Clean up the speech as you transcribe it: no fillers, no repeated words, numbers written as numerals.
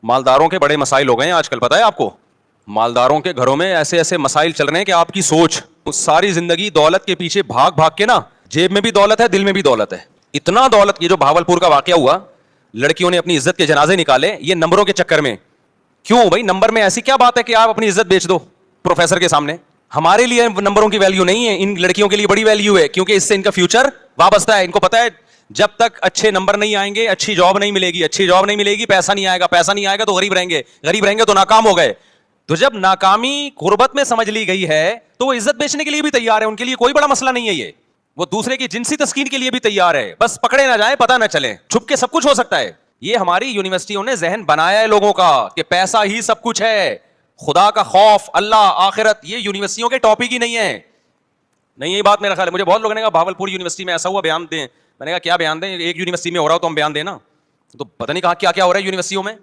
मालदारों के बड़े मसाइल हो गए हैं आजकल, पता है आपको? मालदारों के घरों में ऐसे ऐसे मसाइल चल रहे हैं कि आपकी सोच, सारी जिंदगी दौलत के पीछे भाग भाग के ना, जेब में भी दौलत है, दिल में भी दौलत है। इतना दौलत, ये जो भावलपुर का वाकया हुआ, लड़कियों ने अपनी इज्जत के जनाजे निकाले ये नंबरों के चक्कर में। क्यों भाई? नंबर में ऐसी क्या बात है कि आप अपनी इज्जत बेच दो प्रोफेसर के सामने? हमारे लिए नंबरों की वैल्यू नहीं है, इन लड़कियों के लिए बड़ी वैल्यू है, क्योंकि इससे इनका फ्यूचर वाबस्ता है। इनको पता है जब तक अच्छे नंबर नहीं आएंगे अच्छी जॉब नहीं मिलेगी, अच्छी जॉब नहीं मिलेगी पैसा नहीं आएगा, पैसा नहीं आएगा तो गरीब रहेंगे, गरीब रहेंगे तो नाकाम हो गए। तो जब नाकामी गुर्बत में समझ ली गई है तो वो इज्जत बेचने के लिए भी तैयार है, उनके लिए कोई बड़ा मसला नहीं है ये। वो दूसरे की जिनसी तस्कीन के लिए भी तैयार है, बस पकड़े ना जाए, पता ना चले, छुप के सब कुछ हो सकता है। ये हमारी यूनिवर्सिटियों ने जहन बनाया है लोगों का कि पैसा ही सब कुछ है, खुदा का खौफ, अल्लाह, आखिरत, ये यूनिवर्सिटियों के टॉपिक ही नहीं है। नहीं, यही बात मेरा ख्याल है। मुझे बहुत लोगों ने कहा भावलपुर यूनिवर्सिटी में ऐसा हुआ, बयान दें। मैंने कहा क्या बयान दें? एक यूनिवर्सिटी में हो रहा हो तो हम बयान देना। तो पता नहीं कहा क्या क्या हो रहा है यूनिवर्सिटियों में।